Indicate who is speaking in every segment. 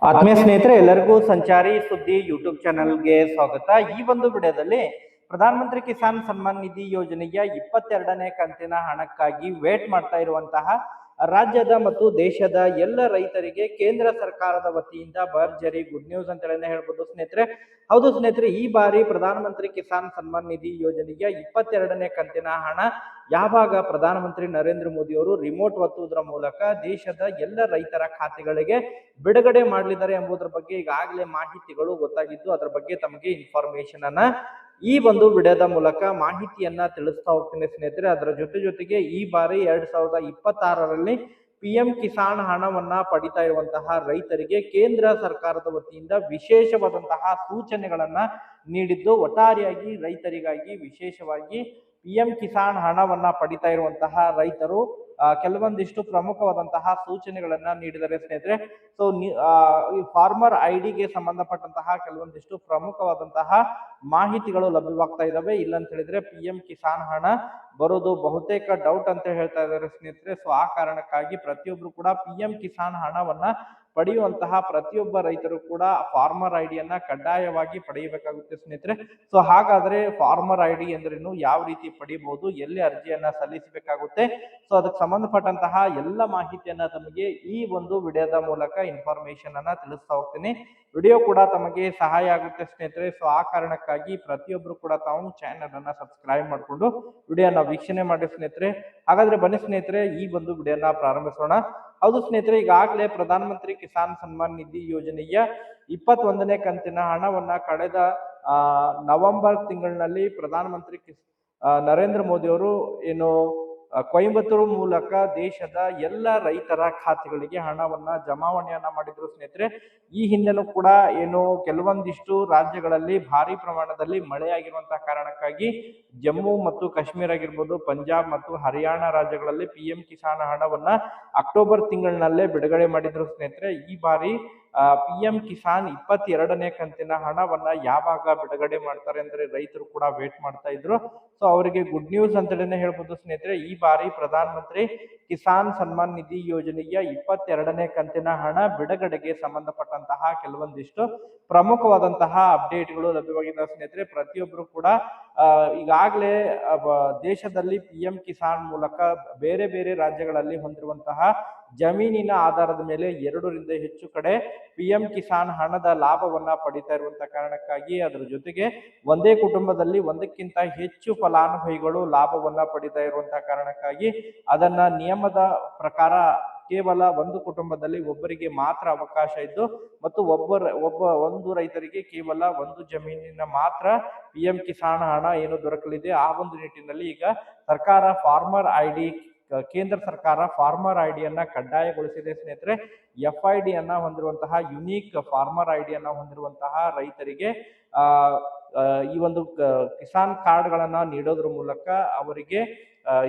Speaker 1: ಆತ್ಮೀಯ ಸ್ನೇಹಿತರೆ, ಎಲ್ಲರಿಗೂ ಸಂಚಾರಿ ಸುದ್ದಿ ಯೂಟ್ಯೂಬ್ ಚಾನೆಲ್ಗೆ ಸ್ವಾಗತ. ಈ ಒಂದು ವಿಡಿಯೋದಲ್ಲಿ ಪ್ರಧಾನಮಂತ್ರಿ ಕಿಸಾನ್ ಸನ್ಮಾನ್ ನಿಧಿ ಯೋಜನೆಯ 22ನೇ ಕಂತಿನ ಹಣಕ್ಕಾಗಿ ವೇಟ್ ಮಾಡ್ತಾ ಇರುವಂತಹ ರಾಜ್ಯದ ಮತ್ತು ದೇಶದ ಎಲ್ಲ ರೈತರಿಗೆ ಕೇಂದ್ರ ಸರ್ಕಾರದ ವತಿಯಿಂದ ಭರ್ಜರಿ ಗುಡ್ ನ್ಯೂಸ್ ಅಂತ ಹೇಳ್ಬೋದು ಸ್ನೇಹಿತರೆ. ಹೌದು ಸ್ನೇಹಿತರೆ, ಈ ಬಾರಿ ಪ್ರಧಾನಮಂತ್ರಿ ಕಿಸಾನ್ ಸನ್ಮಾನ್ ನಿಧಿ ಯೋಜನೆಯ 22ನೇ ಕಂತಿನ ಹಣ ಯಾವಾಗ ಪ್ರಧಾನಮಂತ್ರಿ ನರೇಂದ್ರ ಮೋದಿ ಅವರು ರಿಮೋಟ್ ಒತ್ತುವುದರ ಮೂಲಕ ದೇಶದ ಎಲ್ಲ ರೈತರ ಖಾತೆಗಳಿಗೆ ಬಿಡುಗಡೆ ಮಾಡಲಿದ್ದಾರೆ ಎಂಬುದರ ಬಗ್ಗೆ ಈಗಾಗಲೇ ಮಾಹಿತಿಗಳು ಗೊತ್ತಾಗಿದ್ದು, ಅದರ ಬಗ್ಗೆ ತಮಗೆ ಇನ್ಫಾರ್ಮೇಶನ್ ಅನ್ನ ಈ ಒಂದು ವಿಡಿಯೋದ ಮೂಲಕ ಮಾಹಿತಿಯನ್ನ ತಿಳಿಸ್ತಾ ಹೋಗ್ತೀನಿ ಸ್ನೇಹಿತರೆ. ಅದರ ಜೊತೆಗೆ ಈ ಬಾರಿ 2026ರಲ್ಲಿ PM ಕಿಸಾನ್ ಹಣವನ್ನ ಪಡಿತಾ ಇರುವಂತಹ ರೈತರಿಗೆ ಕೇಂದ್ರ ಸರ್ಕಾರದ ವತಿಯಿಂದ ವಿಶೇಷವಾದಂತಹ ಸೂಚನೆಗಳನ್ನ ನೀಡಿದ್ದು, ಒಟ್ಟಾರೆಯಾಗಿ ರೈತರಿಗಾಗಿ ವಿಶೇಷವಾಗಿ PM ಕಿಸಾನ್ ಹಣವನ್ನ ಪಡಿತಾ ಇರುವಂತಹ ರೈತರು ಕೆಲವೊಂದಿಷ್ಟು ಪ್ರಮುಖವಾದಂತಹ ಸೂಚನೆಗಳನ್ನ ನೀಡಿದ್ದಾರೆ ಸ್ನೇಹಿತರೆ. ಸೊ ಈ ಫಾರ್ಮರ್ ಐಡಿಗೆ ಸಂಬಂಧಪಟ್ಟಂತಹ ಕೆಲವೊಂದಿಷ್ಟು ಪ್ರಮುಖವಾದಂತಹ ಮಾಹಿತಿಗಳು ಲಭ್ಯವಾಗ್ತಾ ಇದಾವೆ. ಇಲ್ಲ ಅಂತ ಹೇಳಿದ್ರೆ PM ಕಿಸಾನ್ ಹಣ ಬರೋದು ಬಹುತೇಕ ಡೌಟ್ ಅಂತ ಹೇಳ್ತಾ ಇದ್ದಾರೆ ಸ್ನೇಹಿತರೆ. ಸೊ ಆ ಕಾರಣಕ್ಕಾಗಿ ಪ್ರತಿಯೊಬ್ರು ಕೂಡ PM ಕಿಸಾನ್ ಹಣವನ್ನ ಪಡೆಯುವಂತಹ ಪ್ರತಿಯೊಬ್ಬ ರೈತರು ಕೂಡ ಫಾರ್ಮರ್ ಐಡಿಯನ್ನ ಕಡ್ಡಾಯವಾಗಿ ಪಡೆಯಬೇಕಾಗುತ್ತೆ ಸ್ನೇಹಿತರೆ. ಸೊ ಹಾಗಾದ್ರೆ ಫಾರ್ಮರ್ ಐಡಿ ಎಂದ್ರೇನು, ಯಾವ ರೀತಿ ಪಡಿಬಹುದು, ಎಲ್ಲಿ ಅರ್ಜಿಯನ್ನ ಸಲ್ಲಿಸಬೇಕಾಗುತ್ತೆ, ಸೊ ಅದಕ್ಕೆ ಸಂಬಂಧಪಟ್ಟಂತಹ ಎಲ್ಲ ಮಾಹಿತಿಯನ್ನ ತಮಗೆ ಈ ಒಂದು ವಿಡಿಯೋದ ಮೂಲಕ ಇನ್ಫಾರ್ಮೇಶನ್ ಅನ್ನ ತಿಳಿಸ್ತಾ ಹೋಗ್ತೀನಿ. ವಿಡಿಯೋ ಕೂಡ ತಮಗೆ ಸಹಾಯ ಆಗುತ್ತೆ ಸ್ನೇಹಿತರೆ. ಸೊ ಆ ಕಾರಣಕ್ಕಾಗಿ ಪ್ರತಿಯೊಬ್ರು ಕೂಡ ತಾವು ಚಾನೆಲ್ ಅನ್ನ ಸಬ್ಸ್ಕ್ರೈಬ್ ಮಾಡಿಕೊಂಡು ವಿಡಿಯೋನ ವೀಕ್ಷಣೆ ಮಾಡಿ ಸ್ನೇಹಿತರೆ. ಹಾಗಾದ್ರೆ ಬನ್ನಿ ಸ್ನೇಹಿತರೆ, ಈ ಒಂದು ವಿಡಿಯೋನ ಪ್ರಾರಂಭಿಸೋಣ. ಹೌದು ಸ್ನೇಹಿತರೆ, ಈಗಾಗಲೇ ಪ್ರಧಾನಮಂತ್ರಿ ಕಿಸಾನ್ ಸನ್ಮಾನ್ ನಿಧಿ ಯೋಜನೆಯ 21ನೇ ಕಂತಿನ ಹಣವನ್ನ ಕಳೆದ ನವೆಂಬರ್ ತಿಂಗಳಿನಲ್ಲಿ ಪ್ರಧಾನಮಂತ್ರಿ ನರೇಂದ್ರ ಮೋದಿ ಅವರು ಏನು ಕೊಯಂಬತ್ತೂರು ಮೂಲಕ ದೇಶದ ಎಲ್ಲ ರೈತರ ಖಾತೆಗಳಿಗೆ ಹಣವನ್ನ ಜಮಾವಣೆಯನ್ನ ಮಾಡಿದ್ರು ಸ್ನೇಹಿತರೆ. ಈ ಹಿಂದೆನೂ ಕೂಡ ಏನು ಕೆಲವೊಂದಿಷ್ಟು ರಾಜ್ಯಗಳಲ್ಲಿ ಭಾರಿ ಪ್ರಮಾಣದಲ್ಲಿ ಮಳೆಯಾಗಿರುವಂತಹ ಕಾರಣಕ್ಕಾಗಿ ಜಮ್ಮು ಮತ್ತು ಕಾಶ್ಮೀರ ಆಗಿರ್ಬೋದು, ಪಂಜಾಬ್ ಮತ್ತು ಹರಿಯಾಣ ರಾಜ್ಯಗಳಲ್ಲಿ PM ಕಿಸಾನ್ ಹಣವನ್ನ ಅಕ್ಟೋಬರ್ ತಿಂಗಳಿನಲ್ಲೇ ಬಿಡುಗಡೆ ಮಾಡಿದ್ರು ಸ್ನೇಹಿತರೆ. ಈ ಬಾರಿ PM ಕಿಸಾನ್ 22ನೇ ಕಂತಿನ ಹಣವನ್ನ ಯಾವಾಗ ಬಿಡುಗಡೆ ಮಾಡ್ತಾರೆ ಅಂದ್ರೆ ರೈತರು ಕೂಡ ವೇಟ್ ಮಾಡ್ತಾ ಇದ್ರು. ಸೊ ಅವರಿಗೆ ಗುಡ್ ನ್ಯೂಸ್ ಅಂತಲೇ ಹೇಳ್ಬೋದು ಸ್ನೇಹಿತರೆ. ಈ ಬಾರಿ ಪ್ರಧಾನಮಂತ್ರಿ ಕಿಸಾನ್ ಸನ್ಮಾನ್ ನಿಧಿ ಯೋಜನೆಯ 22ನೇ ಕಂತಿನ ಹಣ ಬಿಡುಗಡೆಗೆ ಸಂಬಂಧಪಟ್ಟಂತಹ ಕೆಲವೊಂದಿಷ್ಟು ಪ್ರಮುಖವಾದಂತಹ ಅಪ್ಡೇಟ್ಗಳು ಲಭ್ಯವಾಗಿದ್ದಾವೆ ಸ್ನೇಹಿತರೆ. ಪ್ರತಿಯೊಬ್ಬರು ಕೂಡ ಈಗಾಗಲೇ ದೇಶದಲ್ಲಿ PM ಕಿಸಾನ್ ಮೂಲಕ ಬೇರೆ ಬೇರೆ ರಾಜ್ಯಗಳಲ್ಲಿ ಹೊಂದಿರುವಂತಹ ಜಮೀನಿನ ಆಧಾರದ ಮೇಲೆ 2ರಿಂದ ಹೆಚ್ಚು ಕಡೆ PM ಕಿಸಾನ್ ಹಣದ ಲಾಭವನ್ನ ಪಡಿತಾ ಇರುವಂತಹ ಕಾರಣಕ್ಕಾಗಿ ಅದರ ಜೊತೆಗೆ ಒಂದೇ ಕುಟುಂಬದಲ್ಲಿ ಒಂದಕ್ಕಿಂತ ಹೆಚ್ಚು ಫಲಾನುಭವಿಗಳು ಲಾಭವನ್ನ ಪಡಿತಾ ಇರುವಂತಹ ಕಾರಣಕ್ಕಾಗಿ ಅದನ್ನ ನಿಯಮದ ಪ್ರಕಾರ ಕೇವಲ ಒಂದು ಕುಟುಂಬದಲ್ಲಿ ಒಬ್ಬರಿಗೆ ಮಾತ್ರ ಅವಕಾಶ ಇದ್ದು ಮತ್ತು ಒಂದು ರೈತರಿಗೆ ಕೇವಲ ಒಂದು ಜಮೀನಿನ ಮಾತ್ರ PM ಕಿಸಾನ್ ಹಣ ಏನು ದೊರಕಲಿದೆ. ಆ ಒಂದು ನಿಟ್ಟಿನಲ್ಲಿ ಈಗ ಸರ್ಕಾರ ಫಾರ್ಮರ್ ಐಡಿ ಕೇಂದ್ರ ಸರ್ಕಾರ ಫಾರ್ಮರ್ ಐಡಿಯನ್ನ ಕಡ್ಡಾಯಗೊಳಿಸಿದೆ ಸ್ನೇಹಿತರೆ. FID ಅನ್ನ ಹೊಂದಿರುವಂತಹ ಯುನೀಕ್ ಫಾರ್ಮರ್ ಐಡಿಯನ್ನ ಹೊಂದಿರುವಂತಹ ರೈತರಿಗೆ ಈ ಒಂದು ಕಿಸಾನ್ ಕಾರ್ಡ್ಗಳನ್ನ ನೀಡೋದ್ರ ಮೂಲಕ ಅವರಿಗೆ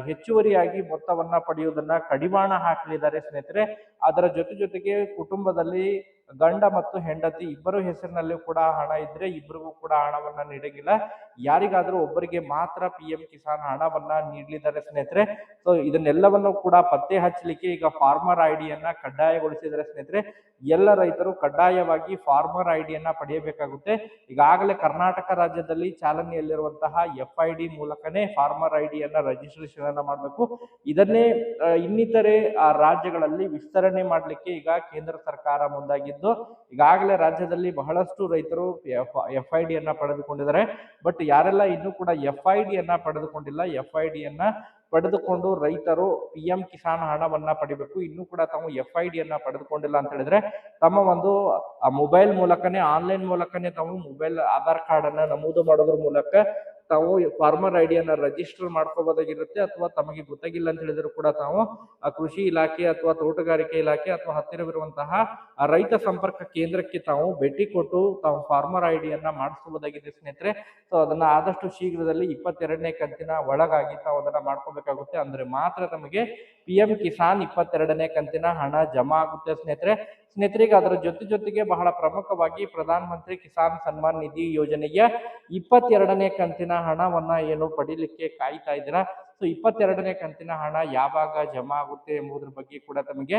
Speaker 1: ಹೆಚ್ಚುವರಿಯಾಗಿ ಮೊತ್ತವನ್ನ ಪಡೆಯುವುದನ್ನ ಕಡಿವಾಣ ಹಾಕಲಿದ್ದಾರೆ ಸ್ನೇಹಿತರೆ. ಅದರ ಜೊತೆಗೆ ಕುಟುಂಬದಲ್ಲಿ ಗಂಡ ಮತ್ತು ಹೆಂಡತಿ ಇಬ್ಬರು ಹೆಸರಿನಲ್ಲಿ ಕೂಡ ಹಣ ಇದ್ರೆ ಇಬ್ಬರಿಗೂ ಕೂಡ ಹಣವನ್ನ ನೀಡಂಗಿಲ್ಲ. ಯಾರಿಗಾದ್ರೂ ಒಬ್ಬರಿಗೆ ಮಾತ್ರ PM ಕಿಸಾನ್ ಹಣವನ್ನ ನೀಡಲಿದ್ದಾರೆ ಸ್ನೇಹಿತರೆ. ಸೊ ಇದನ್ನೆಲ್ಲವನ್ನು ಕೂಡ ಪತ್ತೆ ಹಚ್ಚಲಿಕ್ಕೆ ಈಗ ಫಾರ್ಮರ್ ಐಡಿಯನ್ನ ಕಡ್ಡಾಯಗೊಳಿಸಿದರೆ ಸ್ನೇಹಿತರೆ. ಎಲ್ಲ ರೈತರು ಕಡ್ಡಾಯವಾಗಿ ಫಾರ್ಮರ್ ಐಡಿಯನ್ನ ಪಡೆಯಬೇಕಾಗುತ್ತೆ. ಈಗಾಗಲೇ ಕರ್ನಾಟಕ ರಾಜ್ಯದಲ್ಲಿ ಚಾಲನೆಯಲ್ಲಿರುವಂತಹ FID ಮೂಲಕನೇ ಫಾರ್ಮರ್ ಐಡಿಯನ್ನ ರಿಜಿಸ್ಟ್ರೇಷನ್ ಅನ್ನ ಮಾಡಬೇಕು. ಇದನ್ನೇ ಇನ್ನಿತರೆ ರಾಜ್ಯಗಳಲ್ಲಿ ವಿಸ್ತರಣೆ ಮಾಡಲಿಕ್ಕೆ ಈಗ ಕೇಂದ್ರ ಸರ್ಕಾರ ಮುಂದಾಗಿದ್ದು, ಈಗಾಗಲೇ ರಾಜ್ಯದಲ್ಲಿ ಬಹಳಷ್ಟು ರೈತರು FID ಅನ್ನ ಪಡೆದುಕೊಂಡಿದ್ದಾರೆ. ಬಟ್ ಯಾರೆಲ್ಲ ಇನ್ನೂ ಕೂಡ FID ಅನ್ನ ಪಡೆದುಕೊಂಡಿಲ್ಲ, FID ಅನ್ನ ಪಡೆದುಕೊಂಡು ರೈತರು PM ಕಿಸಾನ್ ಹಣವನ್ನ ಪಡಿಬೇಕು. ಇನ್ನೂ ಕೂಡ ತಾವು FID ಅನ್ನ ಪಡೆದುಕೊಂಡಿಲ್ಲ ಅಂತ ಹೇಳಿದ್ರೆ ತಮ್ಮ ಒಂದು ಮೊಬೈಲ್ ಮೂಲಕನೇ ಆನ್ಲೈನ್ ಮೂಲಕನೇ ತಾವು ಮೊಬೈಲ್ ಆಧಾರ್ ಕಾರ್ಡ್ ಅನ್ನ ನಮೂದು ಮಾಡೋದ್ರ ಮೂಲಕ ತಾವು ಫಾರ್ಮರ್ ಐಡಿಯನ್ನ ರಿಜಿಸ್ಟರ್ ಮಾಡ್ಕೋಬಹುದಾಗಿರುತ್ತೆ. ಅಥವಾ ತಮಗೆ ಗೊತ್ತಾಗಿಲ್ಲ ಅಂತ ಹೇಳಿದ್ರು ಕೂಡ ತಾವು ಕೃಷಿ ಇಲಾಖೆ ಅಥವಾ ತೋಟಗಾರಿಕೆ ಇಲಾಖೆ ಅಥವಾ ಹತ್ತಿರವಿರುವಂತಹ ರೈತ ಸಂಪರ್ಕ ಕೇಂದ್ರಕ್ಕೆ ತಾವು ಭೇಟಿ ಕೊಟ್ಟು ತಾವು ಫಾರ್ಮರ್ ಐಡಿಯನ್ನ ಮಾಡಿಸಬಹುದಾಗಿದೆ ಸ್ನೇಹಿತರೆ. ಸೊ ಅದನ್ನ ಆದಷ್ಟು ಶೀಘ್ರದಲ್ಲಿ 22ನೇ ಕಂತಿನ ಒಳಗಾಗಿ ತಾವು ಅದನ್ನ ಮಾಡ್ಕೋಬೇಕಾಗುತ್ತೆ. ಅಂದ್ರೆ ಮಾತ್ರ ತಮಗೆ PM ಕಿಸಾನ್ 22ನೇ ಕಂತಿನ ಹಣ ಜಮಾ ಆಗುತ್ತೆ ಸ್ನೇಹಿತರೆ. ಸ್ನೇಹಿತರಿಗೆ ಅದರ ಜೊತೆಗೆ ಬಹಳ ಪ್ರಮುಖವಾಗಿ ಪ್ರಧಾನ ಮಂತ್ರಿ ಕಿಸಾನ್ ಸನ್ಮಾನ್ ನಿಧಿ ಯೋಜನೆಯ 22ನೇ ಕಂತಿನ ಹಣವನ್ನ ಏನು ಪಡಿಲಿಕ್ಕೆ ಕಾಯ್ತಾ ಇದ್ದೀರಾ. ಸೊ 22ನೇ ಕಂತಿನ ಹಣ ಯಾವಾಗ ಜಮಾ ಆಗುತ್ತೆ ಎಂಬುದರ ಬಗ್ಗೆ ಕೂಡ ತಮಗೆ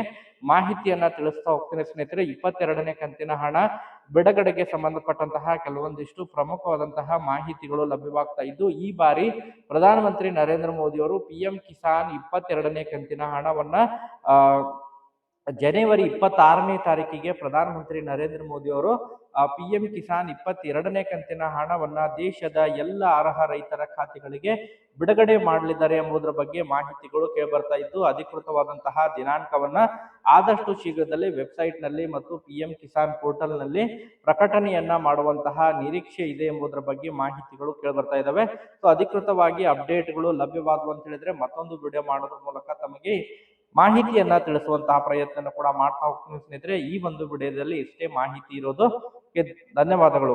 Speaker 1: ಮಾಹಿತಿಯನ್ನ ತಿಳಿಸ್ತಾ ಹೋಗ್ತೀನಿ ಸ್ನೇಹಿತರೆ. 22ನೇ ಕಂತಿನ ಹಣ ಬಿಡುಗಡೆಗೆ ಸಂಬಂಧಪಟ್ಟಂತಹ ಕೆಲವೊಂದಿಷ್ಟು ಪ್ರಮುಖವಾದಂತಹ ಮಾಹಿತಿಗಳು ಲಭ್ಯವಾಗ್ತಾ ಇದ್ದು, ಈ ಬಾರಿ ಪ್ರಧಾನಮಂತ್ರಿ ನರೇಂದ್ರ ಮೋದಿ ಅವರು PM ಕಿಸಾನ್ 22ನೇ ಕಂತಿನ ಹಣವನ್ನ ಜನವರಿ 26ನೇ ತಾರೀಕಿಗೆ ಪ್ರಧಾನಮಂತ್ರಿ ನರೇಂದ್ರ ಮೋದಿ ಅವರು PM ಕಿಸಾನ್ 22ನೇ ಕಂತಿನ ಹಣವನ್ನ ದೇಶದ ಎಲ್ಲ ಅರ್ಹ ರೈತರ ಖಾತೆಗಳಿಗೆ ಬಿಡುಗಡೆ ಮಾಡಲಿದ್ದಾರೆ ಎಂಬುದರ ಬಗ್ಗೆ ಮಾಹಿತಿಗಳು ಕೇಳಿಬರ್ತಾ ಇದ್ದು, ಅಧಿಕೃತವಾದಂತಹ ದಿನಾಂಕವನ್ನ ಆದಷ್ಟು ಶೀಘ್ರದಲ್ಲೇ ವೆಬ್ಸೈಟ್ ನಲ್ಲಿ ಮತ್ತು PM ಕಿಸಾನ್ ಪೋರ್ಟಲ್ ನಲ್ಲಿ ಪ್ರಕಟಣೆಯನ್ನ ಮಾಡುವಂತಹ ನಿರೀಕ್ಷೆ ಇದೆ ಎಂಬುದರ ಬಗ್ಗೆ ಮಾಹಿತಿಗಳು ಕೇಳಿಬರ್ತಾ ಇದ್ದಾವೆ. ಸೊ ಅಧಿಕೃತವಾಗಿ ಅಪ್ಡೇಟ್ಗಳು ಲಭ್ಯವಾದವು ಅಂತ ಹೇಳಿದ್ರೆ ಮತ್ತೊಂದು ವಿಡಿಯೋ ಮಾಡೋದ್ರ ಮೂಲಕ ತಮಗೆ ಮಾಹಿತಿಯನ್ನ ತಿಳಿಸುವಂತಹ ಪ್ರಯತ್ನ ಕೂಡ ಮಾಡ್ತಾ ಹೋಗ್ತೀನಿ ಸ್ನೇಹಿತರೆ. ಈ ಒಂದು ವಿಡಿಯೋದಲ್ಲಿ ಇಷ್ಟೇ ಮಾಹಿತಿ ಇರೋದು. ಧನ್ಯವಾದಗಳು.